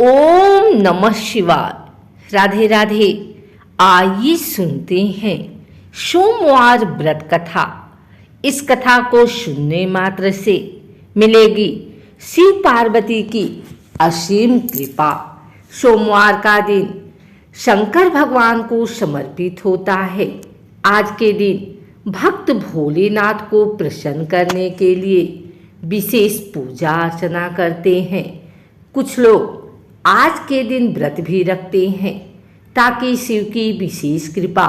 ओम नमः शिवाय। राधे राधे। आइए सुनते हैं सोमवार व्रत कथा। इस कथा को सुनने मात्र से मिलेगी शिव पार्वती की असीम कृपा। सोमवार का दिन शंकर भगवान को समर्पित होता है। आज के दिन भक्त भोलेनाथ को प्रसन्न करने के लिए विशेष पूजा अर्चना करते हैं। कुछ लोग आज के दिन व्रत भी रखते हैं ताकि शिव की विशेष कृपा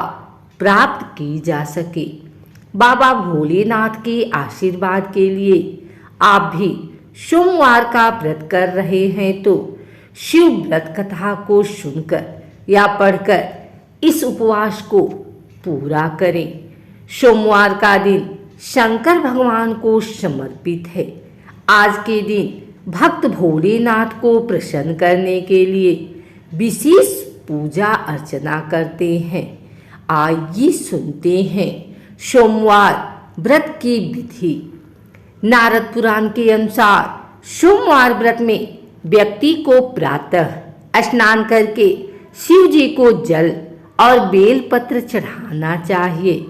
प्राप्त की जा सके। बाबा भोलेनाथ के आशीर्वाद के लिए आप भी सोमवार का व्रत कर रहे हैं तो शिव व्रत कथा को सुनकर या पढ़कर इस उपवास को पूरा करें। सोमवार का दिन शंकर भगवान को समर्पित है। आज के दिन भक्त भोलेनाथ को प्रसन्न करने के लिए विशेष पूजा अर्चना करते हैं। आइए सुनते हैं सोमवार व्रत की विधि। नारद पुराण के अनुसार सोमवार व्रत में व्यक्ति को प्रातः स्नान करके शिव जी को जल और बेलपत्र चढ़ाना चाहिए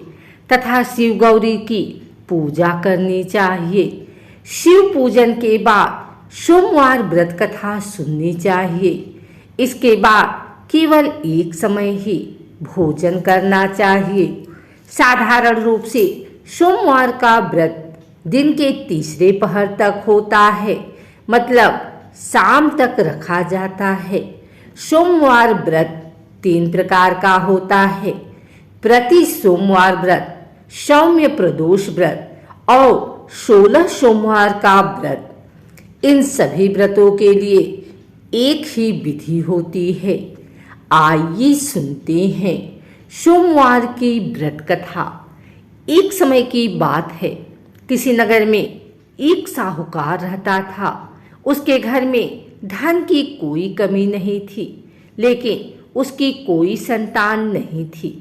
तथा शिव गौरी की पूजा करनी चाहिए। शिव पूजन के बाद सोमवार व्रत कथा सुननी चाहिए। इसके बाद केवल एक समय ही भोजन करना चाहिए। साधारण रूप से सोमवार का व्रत दिन के तीसरे पहर तक होता है, मतलब शाम तक रखा जाता है। सोमवार व्रत 3 प्रकार का होता है: प्रति सोमवार व्रत, सौम्य प्रदोष व्रत और 16 सोमवार का व्रत। इन सभी व्रतों के लिए एक ही विधि होती है। आइए सुनते हैं सोमवार की व्रत कथा। एक समय की बात है, किसी नगर में एक साहूकार रहता था। उसके घर में धन की कोई कमी नहीं थी, लेकिन उसकी कोई संतान नहीं थी।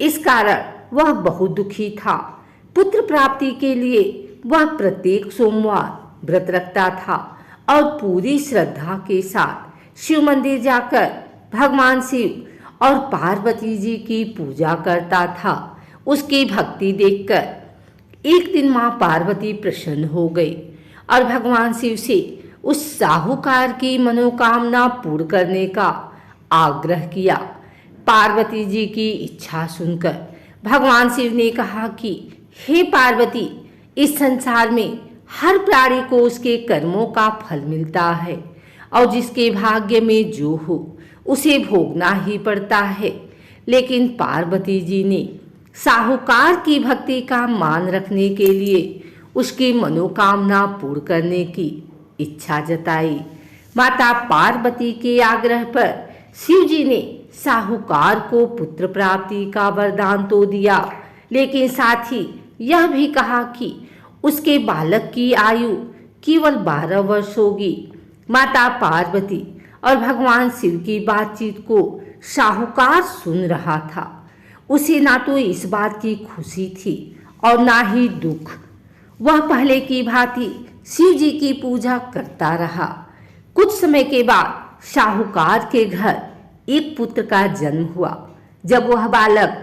इस कारण वह बहुत दुखी था। पुत्र प्राप्ति के लिए वह प्रत्येक सोमवार व्रत रखता था और पूरी श्रद्धा के साथ शिव मंदिर जाकर भगवान शिव और पार्वती जी की पूजा करता था। उसकी भक्ति देखकर एक दिन माँ पार्वती प्रसन्न हो गई और भगवान शिव से उस साहूकार की मनोकामना पूर्ण करने का आग्रह किया। पार्वती जी की इच्छा सुनकर भगवान शिव ने कहा कि हे पार्वती, इस संसार में हर प्राणी को उसके कर्मों का फल मिलता है और जिसके भाग्य में जो हो उसे भोगना ही पड़ता है। लेकिन पार्वती जी ने साहूकार की भक्ति का मान रखने के लिए उसकी मनोकामना पूर्ण करने की इच्छा जताई। माता पार्वती के आग्रह पर शिव जी ने साहूकार को पुत्र प्राप्ति का वरदान तो दिया, लेकिन साथ ही यह भी कहा कि उसके बालक की आयु केवल 12 वर्ष होगी। माता पार्वती और भगवान शिव की बातचीत को साहूकार सुन रहा था। उसे ना तो इस बात की खुशी थी और ना ही दुख। वह पहले की भांति शिव जी की पूजा करता रहा। कुछ समय के बाद साहूकार के घर एक पुत्र का जन्म हुआ। जब वह बालक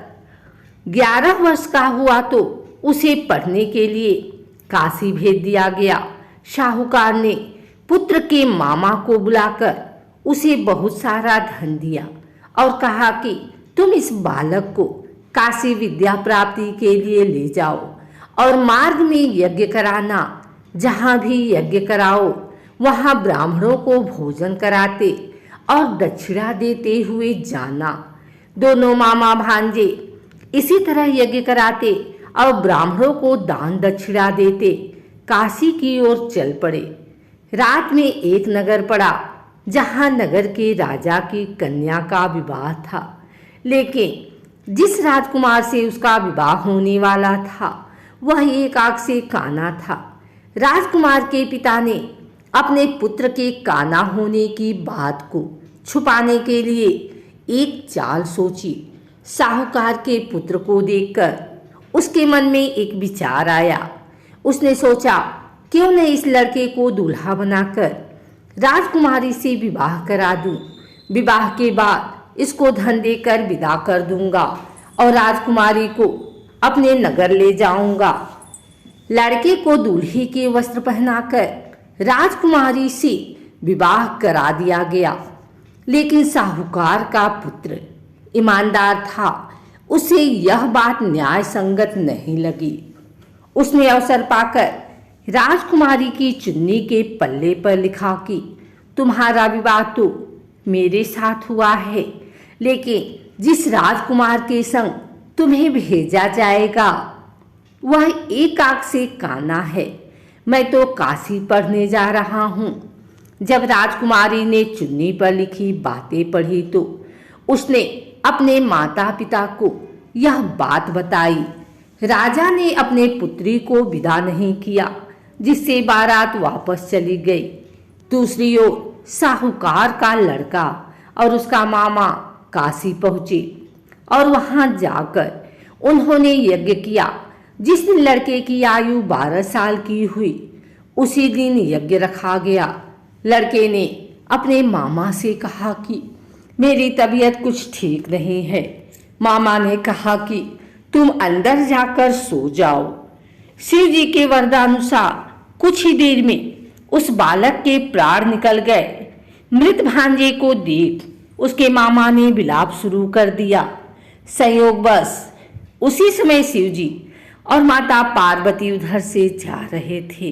11 वर्ष का हुआ तो उसे पढ़ने के लिए काशी भेज दिया गया। साहूकार ने पुत्र के मामा को बुलाकर उसे बहुत सारा धन दिया और कहा कि तुम इस बालक को काशी विद्या प्राप्ति के लिए ले जाओ और मार्ग में यज्ञ कराना। जहाँ भी यज्ञ कराओ वहाँ ब्राह्मणों को भोजन कराते और दक्षिणा देते हुए जाना। दोनों मामा भांजे इसी तरह यज्ञ कराते और ब्राह्मणों को दान दक्षिणा देते काशी की ओर चल पड़े। रात में एक नगर पड़ा जहां नगर के राजा की कन्या का विवाह था, लेकिन जिस राजकुमार से उसका विवाह होने वाला था वह एक आंख से काना था। राजकुमार के पिता ने अपने पुत्र के काना होने की बात को छुपाने के लिए एक चाल सोची। साहूकार के पुत्र को देखकर उसके मन में एक विचार आया। उसने सोचा, क्यों न इस लड़के को दूल्हा बनाकर राजकुमारी से विवाह करा दूं। विवाह के बाद इसको धन देकर विदा कर दूंगा और राजकुमारी को अपने नगर ले जाऊंगा। लड़के को दूल्हे के वस्त्र पहनाकर राजकुमारी से विवाह करा दिया गया। लेकिन साहूकार का पुत्र ईमानदार था, उसे यह बात न्याय संगत नहीं लगी। उसने अवसर पाकर राजकुमारी की चुन्नी के पल्ले पर लिखा कि तुम्हारा विवाह तो मेरे साथ हुआ है, लेकिन जिस राजकुमार के संग तुम्हें भेजा जाएगा वह एक आंख से काना है। मैं तो काशी पढ़ने जा रहा हूँ। जब राजकुमारी ने चुन्नी पर लिखी बातें पढ़ी तो उसने अपने माता पिता को यह बात बताई। राजा ने अपने पुत्री को विदा नहीं किया, जिससे बारात वापस चली गई। दूसरी ओर साहूकार का लड़का और उसका मामा काशी पहुंचे और वहां जाकर उन्होंने यज्ञ किया। जिस दिन लड़के की आयु 12 साल की हुई उसी दिन यज्ञ रखा गया। लड़के ने अपने मामा से कहा कि मेरी तबीयत कुछ ठीक नहीं है। मामा ने कहा कि तुम अंदर जाकर सो जाओ। शिव जी के वरदानुसार कुछ ही देर में उस बालक के प्राण निकल गए। मृत भांजे को देख उसके मामा ने विलाप शुरू कर दिया। संयोगवश उसी समय शिव जी और माता पार्वती उधर से जा रहे थे।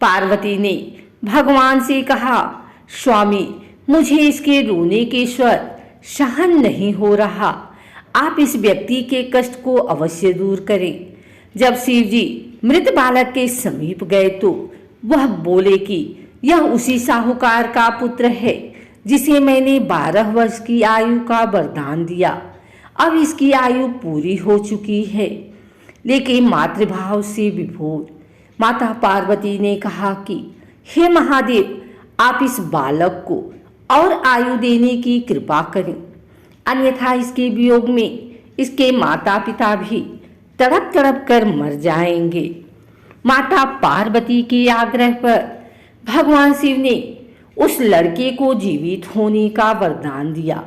पार्वती ने भगवान से कहा, स्वामी मुझे इसके रोने के स्वर सहन नहीं हो रहा, आप इस व्यक्ति के कष्ट को अवश्य दूर करें। जब शिव जी मृत बालक के समीप गए तो वह बोले कि यह उसी साहूकार का पुत्र है जिसे मैंने 12 वर्ष की आयु का वरदान दिया। अब इसकी आयु पूरी हो चुकी है। लेकिन मातृभाव से विभोर माता पार्वती ने कहा कि हे महादेव, आप इस बालक को और आयु देने की कृपा करें, अन्यथा इसके वियोग में इसके माता पिता भी तड़प तड़प कर मर जाएंगे। माता पार्वती के आग्रह पर भगवान शिव ने उस लड़के को जीवित होने का वरदान दिया।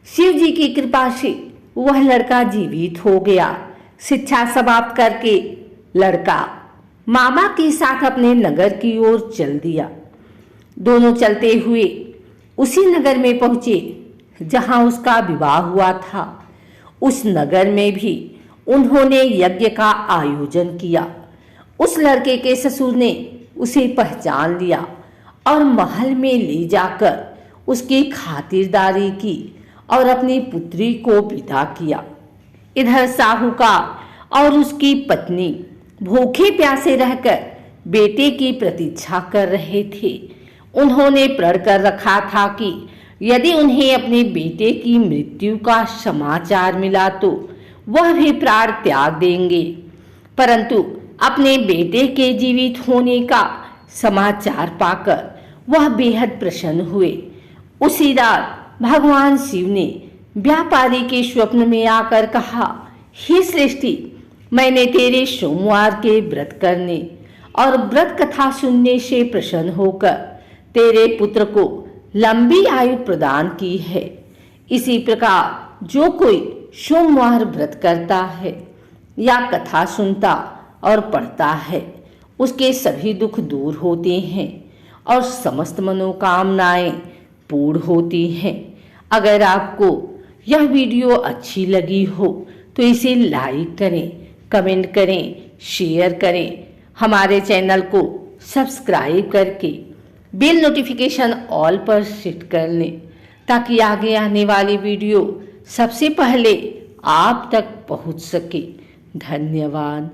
शिव जी की कृपा से वह लड़का जीवित हो गया। शिक्षा समाप्त करके लड़का मामा के साथ अपने नगर की ओर चल दिया। दोनों चलते हुए उसी नगर में पहुंचे जहां उसका विवाह हुआ था। उस नगर में भी उन्होंने यज्ञ का आयोजन किया। उस लड़के के ससुर ने उसे पहचान लिया और महल में ले जाकर उसकी खातिरदारी की और अपनी पुत्री को विदा किया। इधर साहूकार और उसकी पत्नी भूखे प्यासे रहकर बेटे की प्रतीक्षा कर रहे थे। उन्होंने प्रण कर रखा था कि यदि उन्हें अपने बेटे की मृत्यु का समाचार मिला तो वह भी प्राण त्याग देंगे। परंतु अपने बेटे के जीवित होने का समाचार पाकर वह बेहद प्रसन्न हुए। उसी रात भगवान शिव ने व्यापारी के स्वप्न में आकर कहा, हे सृष्टि, मैंने तेरे सोमवार के व्रत करने और व्रत कथा सुनने से प्रसन्न होकर तेरे पुत्र को लंबी आयु प्रदान की है। इसी प्रकार जो कोई सोमवार व्रत करता है या कथा सुनता और पढ़ता है उसके सभी दुख दूर होते हैं और समस्त मनोकामनाएं पूर्ण होती हैं। अगर आपको यह वीडियो अच्छी लगी हो तो इसे लाइक करें, कमेंट करें, शेयर करें। हमारे चैनल को सब्सक्राइब करके बेल नोटिफिकेशन ऑल पर सेट कर लें ताकि आगे आने वाली वीडियो सबसे पहले आप तक पहुंच सके। धन्यवाद।